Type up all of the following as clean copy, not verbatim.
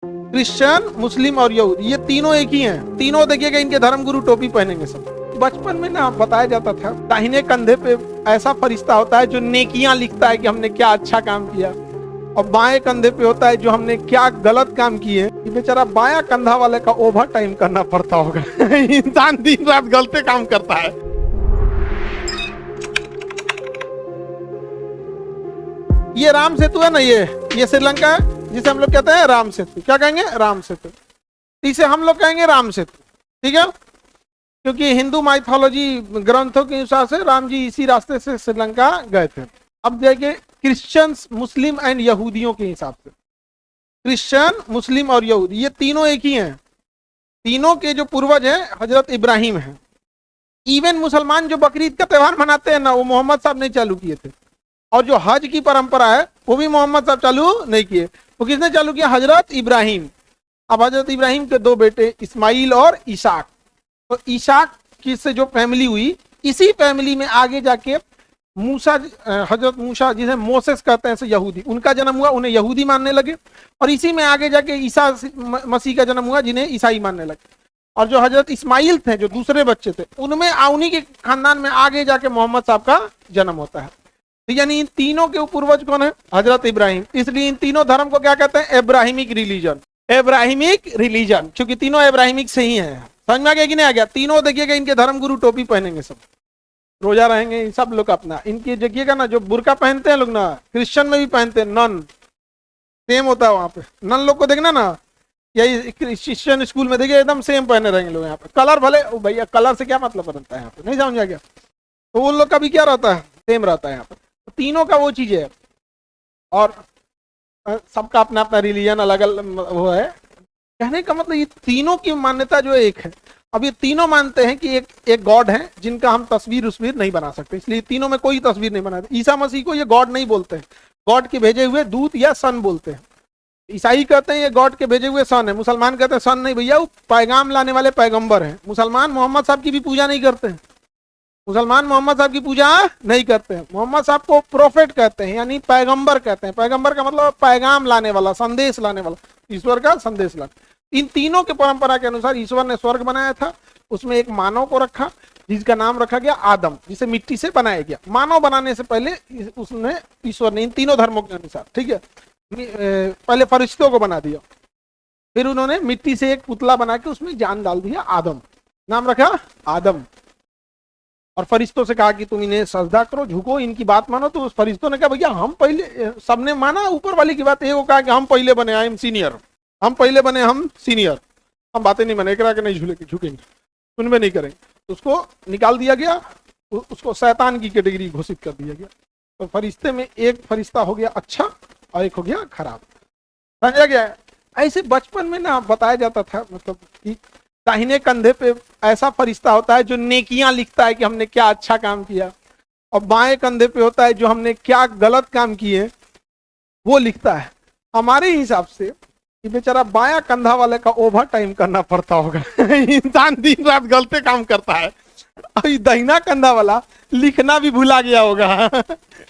Christian, मुस्लिम और यहूदी, ये तीनों एक ही हैं। तीनों देखिएगा इनके धर्मगुरु टोपी पहनेंगे सब। बचपन में ना बताया जाता था दाहिने कंधे पे ऐसा फरिश्ता होता है जो नेकियां लिखता है कि हमने क्या अच्छा काम किया, और बाएं कंधे पे होता है जो हमने क्या गलत काम किए। ये बेचारा बायां कंधा वाले का ओवर टाइम करना पड़ता होगा इंसान दिन रात गलते काम करता है। ये राम सेतु है ना, ये श्रीलंका है जिसे हम लोग कहते हैं राम सेतु। क्या कहेंगे? राम सेतु। इसे हम लोग कहेंगे राम सेतु, ठीक है, क्योंकि हिंदू माइथोलॉजी ग्रंथों के अनुसार से राम जी इसी रास्ते से श्रीलंका गए थे। अब देखिए क्रिश्चियंस, मुस्लिम एंड यहूदियों के हिसाब से, क्रिश्चियन, मुस्लिम और यहूदी, ये तीनों एक ही हैं। तीनों के जो पूर्वज हैं हजरत इब्राहिम हैं। इवन मुसलमान जो बकरीद का त्यौहार मनाते हैं ना, वो मोहम्मद साहब ने चालू किए थे। और जो हज की परंपरा है वो भी मोहम्मद साहब चालू नहीं किए, वो किसने चालू किया? हजरत इब्राहिम। अब हजरत इब्राहिम के दो बेटे इस्माइल और इसाक, तो इसाक की से जो फैमिली हुई, इसी फैमिली में आगे जाके मूसा, हजरत मूसा जिसे मोसेस कहते हैं, यहूदी, उनका जन्म हुआ, उन्हें यहूदी मानने लगे। और इसी में आगे जाके ईसा मसीह का जन्म हुआ, जिन्हें ईसाई मानने लगे। और जो हजरत इस्माइल थे, जो दूसरे बच्चे थे, उनमें उन्हीं के खानदान में आगे जाके मोहम्मद साहब का जन्म होता है। यानी इन तीनों के पूर्वज कौन है? हजरत इब्राहिम। इसलिए इन तीनों धर्म को क्या कहते हैं? Abrahamic religion. इब्राहिमिक रिलीजन, क्योंकि तीनों इब्राहिमिक से ही है। समझ में आ गया कि नहीं आ गया? तीनों देखिएगा इनके धर्मगुरु टोपी पहनेंगे, सब रोजा रहेंगे सब लोग अपना। इनकी देखिएगा ना, जो बुर्का पहनते हैं लोग ना, क्रिश्चियन में भी पहनते हैं, नन सेम होता है वहां पे। नन लोग को देखना ना, यही क्रिश्चियन स्कूल में देखिए एकदम सेम पहने रहेंगे लोग। यहाँ पे कलर भले, भैया कलर से क्या मतलब बनता है यहाँ पे, नहीं समझ आ गया? तो उन लोग का भी क्या रहता है? सेम रहता है यहाँ पे। तो तीनों का वो चीज है, और सबका अपना अपना रिलीजन अलग अलग वो है। कहने का मतलब ये तीनों की मान्यता जो एक है। अब ये तीनों मानते हैं कि एक गॉड है जिनका हम तस्वीर उस्वीर नहीं बना सकते, इसलिए तीनों में कोई तस्वीर नहीं बनाते। ईसा मसीह को ये गॉड नहीं बोलते हैं, गॉड के भेजे हुए दूत या सन बोलते हैं। ईसाई कहते हैं ये गॉड के भेजे हुए सन है, मुसलमान कहते हैं सन नहीं भैया, वो पैगाम लाने वाले पैगंबर हैं। मुसलमान मोहम्मद साहब की भी पूजा नहीं करते हैं, मुसलमान मोहम्मद साहब की पूजा नहीं करते हैं। मोहम्मद साहब को प्रोफेट कहते हैं, यानी पैगंबर कहते हैं। पैगंबर का मतलब पैगाम लाने वाला, संदेश लाने वाला, ईश्वर का संदेश लाने। इन तीनों के परंपरा के अनुसार ईश्वर ने स्वर्ग बनाया था, उसमें एक मानव को रखा जिसका नाम रखा गया आदम, जिसे मिट्टी से बनाया गया। मानव बनाने से पहले उसने, ईश्वर ने, इन तीनों धर्मों के अनुसार, ठीक है, पहले फरिश्तों को बना दिया, फिर उन्होंने मिट्टी से एक पुतला बना के उसमें जान डाल दिया, आदम नाम रखा आदम। और फरिश्तों से कहा कि तुम इन्हें सजदा करो, झुको, इनकी बात मानो। तो उस फरिश्तों ने कहा भैया हम पहले, सबने माना ऊपर वाली की बात, वो कहा कि हम पहले बने, आई एम सीनियर, हम पहले बने, हम सीनियर, हम बातें नहीं बने, करा के नहीं झुकेंगे, सुनबे नहीं करेंगे। तो उसको निकाल दिया गया, उसको शैतान की कैटेगरी घोषित कर दिया गया। तो फरिश्ते में एक फरिश्ता हो गया अच्छा और एक हो गया खराब, समझा गया? ऐसे बचपन में ना बताया जाता था, मतलब कि दाहिने कंधे पे ऐसा फरिश्ता होता है जो नेकियां लिखता है कि हमने क्या अच्छा काम किया, और बाएं कंधे पे होता है जो हमने क्या गलत काम किए वो लिखता है। हमारे हिसाब से ये बेचारा बायां कंधा वाले का ओवर टाइम करना पड़ता होगा इंसान दिन रात गलते काम करता है, और दाहिना कंधा वाला लिखना भी भुला गया होगा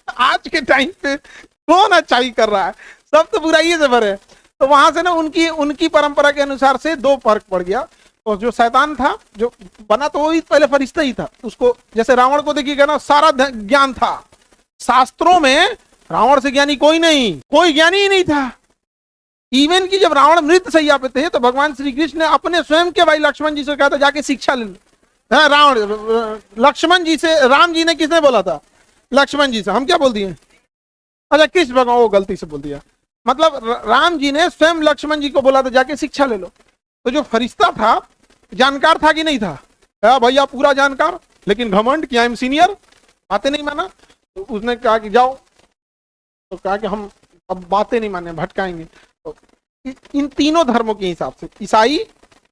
आज के टाइम पे कौन अच्छाई कर रहा है, सब तो बुराई से भरे। तो वहां से ना उनकी परंपरा के अनुसार से दो फर्क पड़ गया। और जो शैतान था, जो बना तो वही पहले फरिश्ता ही था, उसको जैसे रावण को देखिएगा ना, सारा ज्ञान था शास्त्रों में, रावण से ज्ञानी कोई नहीं, कोई ज्ञानी ही नहीं था। इवन कि जब रावण मृत सैया पे थे तो भगवान श्री कृष्ण ने अपने स्वयं के भाई लक्ष्मण जी से कहा था जाके शिक्षा ले लो। हाँ, रावण लक्ष्मण जी से, राम जी ने किसने बोला था? लक्ष्मण जी से। हम क्या बोल दिए? अच्छा, कृष्ण भगवान वो गलती से बोल दिया, मतलब राम जी ने स्वयं लक्ष्मण जी को बोला था जाके शिक्षा ले लो। तो जो फरिश्ता था जानकार था कि नहीं था? भैया पूरा जानकार, लेकिन घमंड कि आई एम सीनियर, बातें नहीं माना। तो उसने कहा कि जाओ, तो कहा कि हम अब बातें नहीं माने, भटकाएंगे। तो इन तीनों धर्मों के हिसाब से, ईसाई,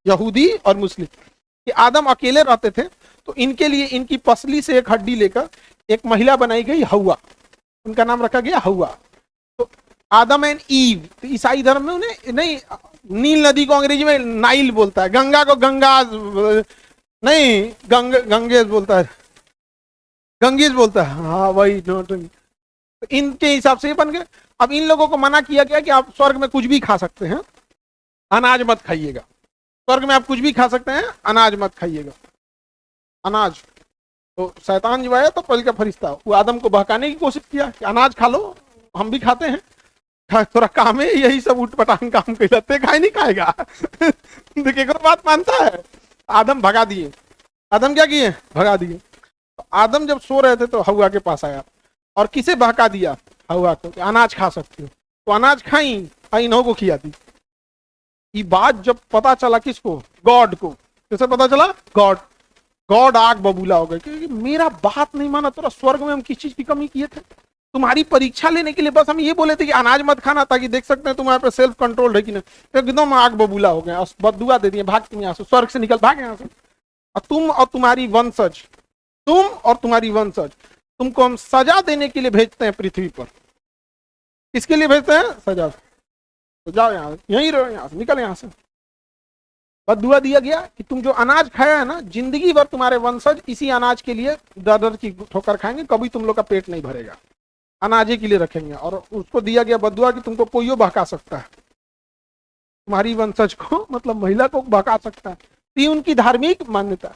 यहूदी और मुस्लिम, कि आदम अकेले रहते थे, तो इनके लिए इनकी पसली से एक हड्डी लेकर एक महिला बनाई गई हवा, उनका नाम रखा गया हवा। तो आदम एंड ईव, तो ईसाई धर्म में उन्हें नहीं, नील नदी को अंग्रेजी में नाइल बोलता है, गंगा को गंगा नहीं, गंगेज बोलता है, गंगेज बोलता है, हाँ वही। तो इनके हिसाब से ये बन गए। अब इन लोगों को मना किया गया कि आप स्वर्ग में कुछ भी खा सकते हैं, अनाज मत खाइएगा। स्वर्ग में आप कुछ भी खा सकते हैं, अनाज मत खाइएगा। अनाज तो शैतान जो है तो पल का फरिश्ता, वो आदम को बहकाने की कोशिश किया कि अनाज खा लो, हम भी खाते हैं, थोड़ा काम है यही सब उठ पटांग काम कहते, खाए नहीं खाएगा। देखिए बात मानता है। आदम भगा दिए। आदम क्या किए? भगा दिए। तो आदम जब सो रहे थे तो हवा के पास आया और किसे बहका दिया? हवा को, अनाज खा सकते हो। तो अनाज खाई, इन्हों को खिया दी। ये बात जब पता चला किसको? गॉड को। कैसे पता चला? गॉड। गॉड आग बबूला हो गए क्योंकि मेरा बात नहीं माना। तोरा स्वर्ग में हम किस चीज की कमी किए थे? तुम्हारी परीक्षा लेने के लिए बस हम ये बोले थे कि अनाज मत खाना, ताकि देख सकते हैं तुम्हारे पे सेल्फ कंट्रोल है कि नहीं। एकदम आग बबूला हो गया, बददुआ दे दिए, भाग तुम यहाँ से, स्वर्ग से निकल, भाग यहाँ से। और तुम और तुम्हारी वंशज, तुम और तुम्हारी वंशज, तुमको हम सजा देने के लिए भेजते हैं पृथ्वी पर। किसके लिए भेजते हैं? सजा। तो जाओ यहाँ, यहीं रहो, यहाँ से निकल, यहाँ से। बददुआ दिया गया कि तुम जो अनाज खाया है ना, जिंदगी भर तुम्हारे वंशज इसी अनाज के लिए दर दर की ठोकर खाएंगे, कभी तुम लोग का पेट नहीं भरेगा। अनाजे के लिए रखेंगे। और उसको दिया गया बददुआ कि तुमको कोई बहका सकता है, तुम्हारी वंशज को, मतलब महिला को बहका सकता है। ये उनकी धार्मिक मान्यता।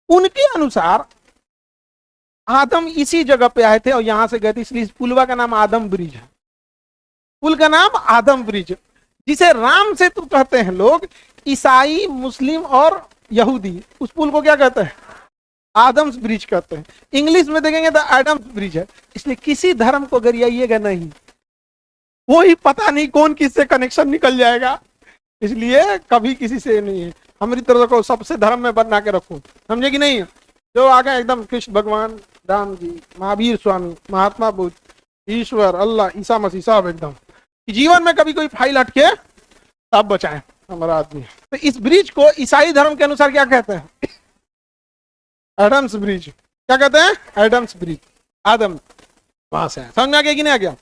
उनके अनुसार आदम इसी जगह पे आए थे और यहां से गए थे, इसलिए इस पुलवा का नाम आदम ब्रिज है। पुल का नाम आदम ब्रिज, जिसे राम सेतु कहते हैं लोग। ईसाई, मुस्लिम और यहूदी उस पुल को क्या कहते हैं? आदम्स ब्रिज कहते हैं। इंग्लिश में देखेंगे तो एडम्स ब्रिज है। इसलिए किसी धर्म को गरियाइएगा नहीं, वो ही पता नहीं कौन किससे कनेक्शन निकल जाएगा। इसलिए कभी किसी से नहीं है। हमारी तरफ को सबसे धर्म में बना के रखो, समझे कि नहीं? जो आगे एकदम कृष्ण भगवान, राम जी, महावीर स्वामी, महात्मा बुद्ध, ईश्वर, अल्लाह, ईसा मसीह, सब एकदम जीवन में कभी कोई फाइल हटके तब बचाए हमारा आदमी। तो इस ब्रिज को ईसाई धर्म के अनुसार क्या कहते हैं? Adam's Bridge. क्या कहते हैं? Adam's bridge. आदम वहां से समझ में आ गया कि नहीं आ गया?